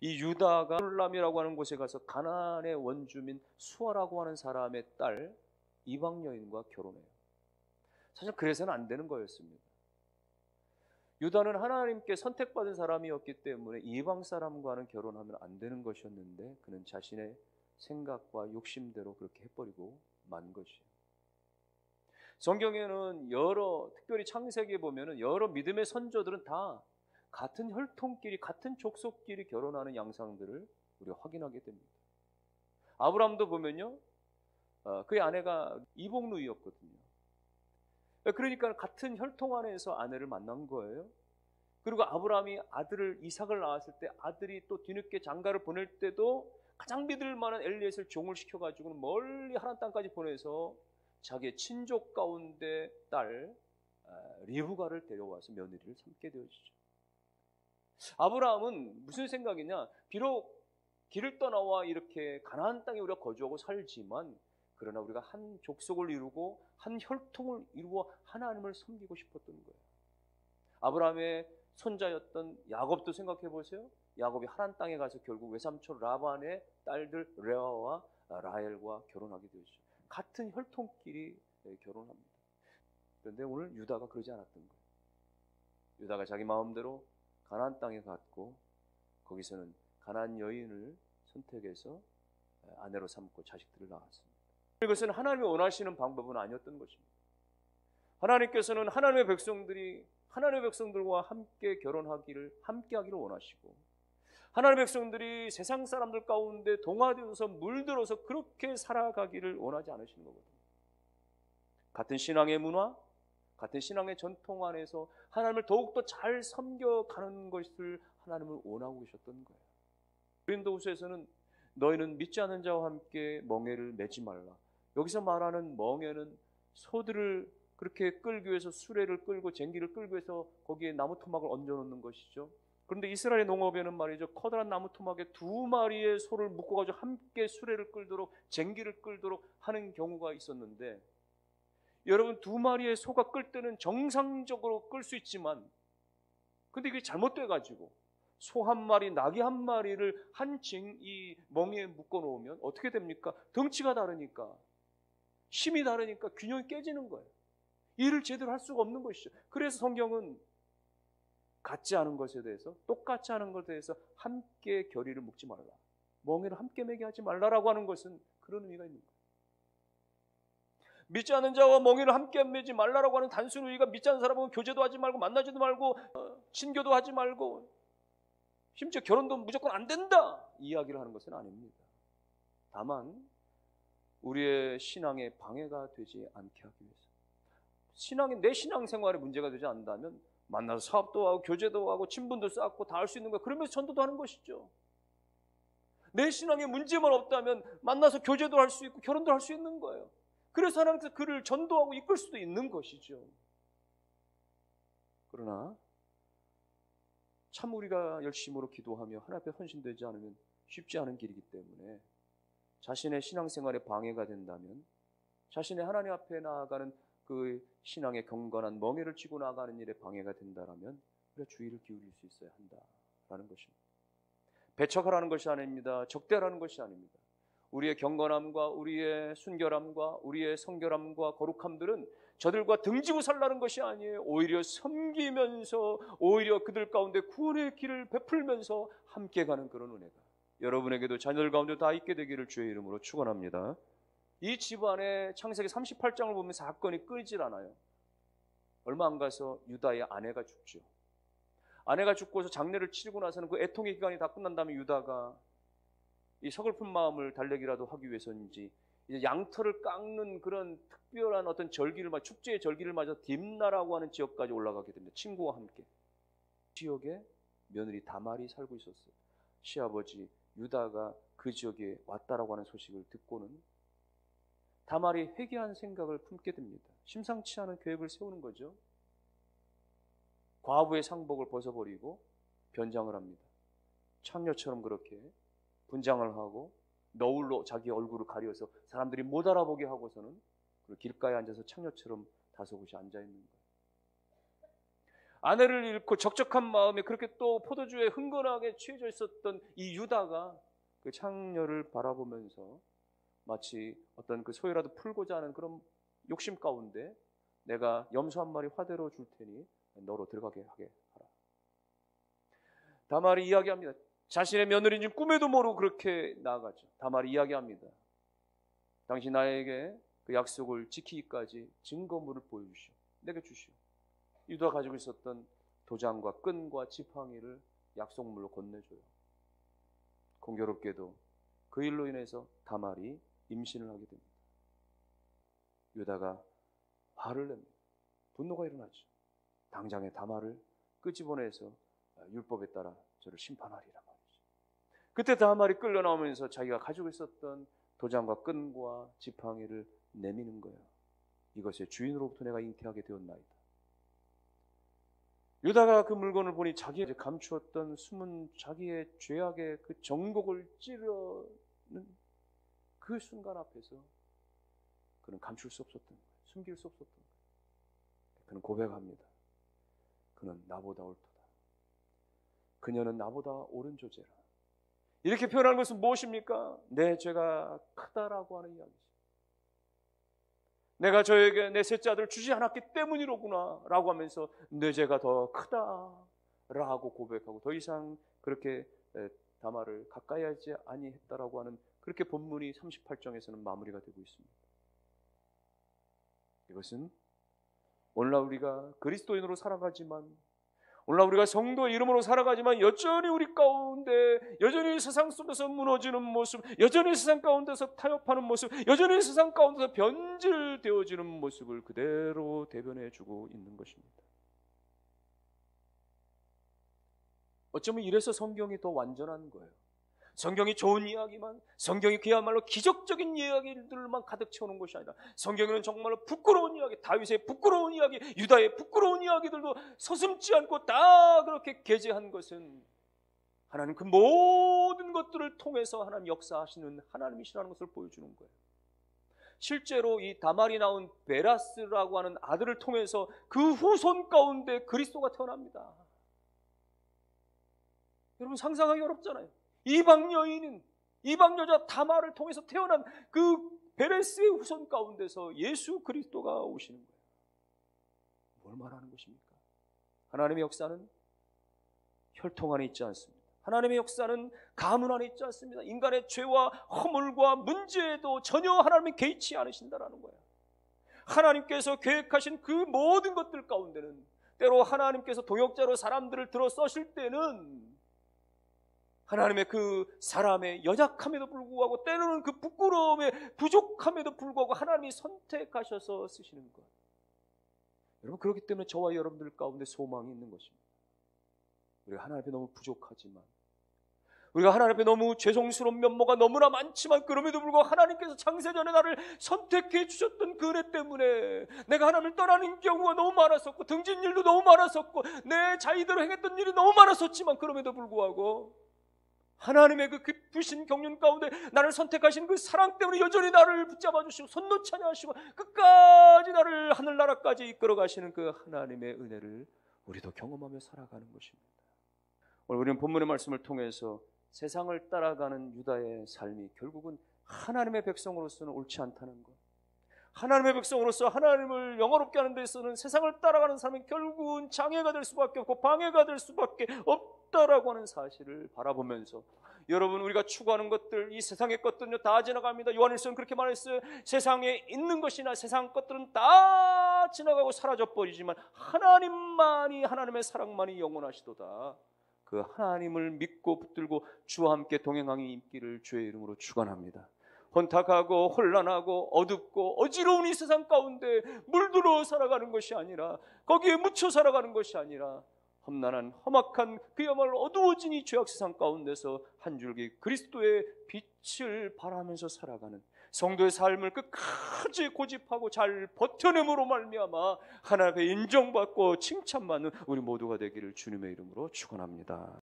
이 유다가 솔람이라고 하는 곳에 가서 가나안의 원주민 수아라고 하는 사람의 딸 이방 여인과 결혼해요. 사실 그래서는 안 되는 거였습니다. 유다는 하나님께 선택받은 사람이었기 때문에 이방 사람과는 결혼하면 안 되는 것이었는데 그는 자신의 생각과 욕심대로 그렇게 해버리고 만 것이에요. 성경에는 특별히 창세기에 보면은 여러 믿음의 선조들은 다 같은 혈통끼리, 같은 족속끼리 결혼하는 양상들을 우리가 확인하게 됩니다. 아브라함도 보면요, 그의 아내가 이복누이였거든요. 그러니까 같은 혈통 안에서 아내를 만난 거예요. 그리고 아브라함이 아들을 이삭을 낳았을 때 아들이 또 뒤늦게 장가를 보낼 때도 가장 믿을 만한 엘리에셀 종을 시켜가지고는 멀리 하란 땅까지 보내서 자기의 친족 가운데 딸 리브가를 데려와서 며느리를 삼게 되어지죠. 아브라함은 무슨 생각이냐? 비록 길을 떠나와 이렇게 가나안 땅에 우리가 거주하고 살지만 그러나 우리가 한 족속을 이루고 한 혈통을 이루어 하나님을 섬기고 싶었던 거예요. 아브라함의 손자였던 야곱도 생각해 보세요. 야곱이 하란 땅에 가서 결국 외삼촌 라반의 딸들 레아와 라헬과 결혼하게 되었죠. 같은 혈통끼리 결혼합니다. 그런데 오늘 유다가 그러지 않았던 거예요. 유다가 자기 마음대로 가나안 땅에 갔고 거기서는 가나안 여인을 선택해서 아내로 삼고 자식들을 낳았습니다. 이것은 하나님이 원하시는 방법은 아니었던 것입니다. 하나님께서는 하나님의 백성들과 함께 함께 하기를 원하시고 하나님의 백성들이 세상 사람들 가운데 동화되어서 물들어서 그렇게 살아가기를 원하지 않으시는 거거든요. 같은 신앙의 문화, 같은 신앙의 전통 안에서 하나님을 더욱더 잘 섬겨가는 것을 하나님을 원하고 계셨던 거예요. 고린도후서에서는 너희는 믿지 않는 자와 함께 멍에를 매지 말라. 여기서 말하는 멍에는 소들을 그렇게 끌기 위해서 수레를 끌고 쟁기를 끌기 위해서 거기에 나무 토막을 얹어놓는 것이죠. 그런데 이스라엘의 농업에는 말이죠, 커다란 나무 토막에 2마리의 소를 묶어가지고 함께 수레를 끌도록 쟁기를 끌도록 하는 경우가 있었는데, 여러분 2마리의 소가 끌 때는 정상적으로 끌 수 있지만 근데 이게 잘못돼가지고 소 1마리, 나귀 1마리를 이 멍에에 묶어 놓으면 어떻게 됩니까? 덩치가 다르니까, 힘이 다르니까 균형이 깨지는 거예요. 일을 제대로 할 수가 없는 것이죠. 그래서 성경은 같지 않은 것에 대해서, 똑같지 않은 것에 대해서 함께 결의를 묵지 말라, 멍에를 함께 매게 하지 말라라고 하는 것은 그런 의미가 있는 거예요. 믿지 않는 자와 멍에를 함께 매지 말라라고 하는 단순 의의가 믿지 않는 사람은 교제도 하지 말고 만나지도 말고 친교도 하지 말고 심지어 결혼도 무조건 안 된다 이야기를 하는 것은 아닙니다. 다만 우리의 신앙에 방해가 되지 않게 하기 위해서, 내 신앙생활에 문제가 되지 않는다면 만나서 사업도 하고 교제도 하고 친분도 쌓고 다 할 수 있는 거예요. 그러면서 전도도 하는 것이죠. 내 신앙에 문제만 없다면 만나서 교제도 할 수 있고 결혼도 할 수 있는 거예요. 그래서 하나님께서 그를 전도하고 이끌 수도 있는 것이죠. 그러나 참 우리가 열심으로 기도하며 하나님 앞에 헌신되지 않으면 쉽지 않은 길이기 때문에 자신의 신앙생활에 방해가 된다면, 자신의 하나님 앞에 나아가는 그 신앙의 경건한 멍에를 쥐고 나아가는 일에 방해가 된다면 우리가 주의를 기울일 수 있어야 한다라는 것입니다. 배척하라는 것이 아닙니다. 적대하라는 것이 아닙니다. 우리의 경건함과 우리의 순결함과 우리의 성결함과 거룩함들은 저들과 등지고 살라는 것이 아니에요. 오히려 섬기면서, 오히려 그들 가운데 구원의 길을 베풀면서 함께 가는 그런 은혜가 여러분에게도 자녀들 가운데 다 있게 되기를 주의 이름으로 축원합니다. 이 집안의 창세기 38장을 보면 사건이 끊이질 않아요. 얼마 안 가서 유다의 아내가 죽죠. 아내가 죽고서 장례를 치르고 나서는 그 애통의 기간이 다 끝난 다음에 유다가 이 서글픈 마음을 달래기라도 하기 위해서인지 이제 양털을 깎는 그런 특별한 어떤 축제의 절기를 맞아 딥나라고 하는 지역까지 올라가게 됩니다. 친구와 함께. 지역에 며느리 다말이 살고 있었어요. 시아버지 유다가 그 지역에 왔다라고 하는 소식을 듣고는 다말이 회개한 생각을 품게 됩니다. 심상치 않은 계획을 세우는 거죠. 과부의 상복을 벗어버리고 변장을 합니다. 창녀처럼 그렇게 분장을 하고 너울로 자기 얼굴을 가려서 사람들이 못 알아보게 하고서는 길가에 앉아서 창녀처럼 다소곳이 앉아있는 거예요. 아내를 잃고 적적한 마음에 그렇게 또 포도주에 흥건하게 취해져 있었던 이 유다가 그 창녀를 바라보면서 마치 어떤 그 소유라도 풀고자 하는 그런 욕심 가운데 내가 염소 한 마리 화대로 줄 테니 너로 들어가게 하게 하라. 다말이 이야기합니다. 자신의 며느리인 줄 꿈에도 모르고 그렇게 나아가죠. 다말이 이야기합니다. 당신 나에게 그 약속을 지키기까지 증거물을 보여주시오. 내게 주시오. 유다가 가지고 있었던 도장과 끈과 지팡이를 약속물로 건네줘요. 공교롭게도 그 일로 인해서 다말이 임신을 하게 됩니다. 유다가 화를 냅니다. 분노가 일어나죠. 당장에 다말을 끄집어내서 율법에 따라 저를 심판하리라 말이죠. 그때 다말이 끌려나오면서 자기가 가지고 있었던 도장과 끈과 지팡이를 내미는 거예요. 이것의 주인으로부터 내가 잉태하게 되었나이다. 유다가 그 물건을 보니 자기가 감추었던 숨은 자기의 죄악의 그 정곡을 찌르는 그 순간 앞에서 그는 감출 수 없었던 거예요. 숨길 수 없었던 거예요. 그는 고백합니다. 그는 나보다 옳도다. 그녀는 나보다 옳은 조제라. 이렇게 표현하는 것은 무엇입니까? 내 죄가 크다라고 하는 이야기죠. 내가 저에게 내 셋째 아들을 주지 않았기 때문이로구나 라고 하면서 내 죄가 더 크다라고 고백하고 더 이상 그렇게 다말을 가까이 하지 아니했다라고 하는 그렇게 본문이 38장에서는 마무리가 되고 있습니다. 이것은 오늘날 우리가 그리스도인으로 살아가지만, 오늘날 우리가 성도의 이름으로 살아가지만 여전히 우리 가운데 여전히 세상 속에서 무너지는 모습, 여전히 세상 가운데서 타협하는 모습, 여전히 세상 가운데서 변질되어지는 모습을 그대로 대변해주고 있는 것입니다. 어쩌면 이래서 성경이 더 완전한 거예요. 성경이 좋은 이야기만, 성경이 그야말로 기적적인 이야기들만 가득 채우는 것이 아니라 성경에는 정말로 부끄러운 이야기, 다윗의 부끄러운 이야기, 유다의 부끄러운 이야기들도 서슴지 않고 다 그렇게 게재한 것은 하나님 그 모든 것들을 통해서 하나님 역사하시는 하나님이시라는 것을 보여주는 거예요. 실제로 이 다말이 낳은 베라스라고 하는 아들을 통해서 그 후손 가운데 그리스도가 태어납니다. 여러분 상상하기 어렵잖아요. 이방 여인은, 이방 여자 다말을 통해서 태어난 그 베레스의 후손 가운데서 예수 그리스도가 오시는 거예요. 뭘 말하는 것입니까? 하나님의 역사는 혈통 안에 있지 않습니다. 하나님의 역사는 가문 안에 있지 않습니다. 인간의 죄와 허물과 문제에도 전혀 하나님이 개의치 않으신다라는 거예요. 하나님께서 계획하신 그 모든 것들 가운데는 때로 하나님께서 동역자로 사람들을 들어 써실 때는 하나님의 그 사람의 연약함에도 불구하고 때로는 그 부끄러움에 부족함에도 불구하고 하나님이 선택하셔서 쓰시는 것. 여러분 그렇기 때문에 저와 여러분들 가운데 소망이 있는 것입니다. 우리가 하나님 앞에 너무 부족하지만, 우리가 하나님 앞에 너무 죄송스러운 면모가 너무나 많지만 그럼에도 불구하고 하나님께서 창세전에 나를 선택해 주셨던 그 은혜 때문에 내가 하나님을 떠나는 경우가 너무 많았었고 등진 일도 너무 많았었고 내 자의대로 행했던 일이 너무 많았었지만 그럼에도 불구하고 하나님의 그 깊으신 경륜 가운데 나를 선택하신 그 사랑 때문에 여전히 나를 붙잡아 주시고 손 놓지 않으시고 끝까지 나를 하늘나라까지 이끌어 가시는 그 하나님의 은혜를 우리도 경험하며 살아가는 것입니다. 오늘 우리는 본문의 말씀을 통해서 세상을 따라가는 유다의 삶이 결국은 하나님의 백성으로서는 옳지 않다는 것, 하나님의 백성으로서 하나님을 영화롭게 하는 데 있어서는 세상을 따라가는 삶은 결국은 장애가 될 수밖에 없고 방해가 될 수밖에 없다라고 하는 사실을 바라보면서, 여러분 우리가 추구하는 것들, 이 세상의 것들은요 다 지나갑니다. 요한일서는 그렇게 말했어요. 세상에 있는 것이나 세상 것들은 다 지나가고 사라져버리지만 하나님만이, 하나님의 사랑만이 영원하시도다. 그 하나님을 믿고 붙들고 주와 함께 동행하기 있기를 주의 이름으로 축원합니다. 혼탁하고 혼란하고 어둡고 어지러운 이 세상 가운데 물들어 살아가는 것이 아니라, 거기에 묻혀 살아가는 것이 아니라 험난한 험악한 그야말로 어두워진 이 죄악 세상 가운데서 한 줄기 그리스도의 빛을 바라면서 살아가는 성도의 삶을 끝까지 고집하고 잘 버텨냄으로 말미암아 하나님 앞에 인정받고 칭찬받는 우리 모두가 되기를 주님의 이름으로 축원합니다.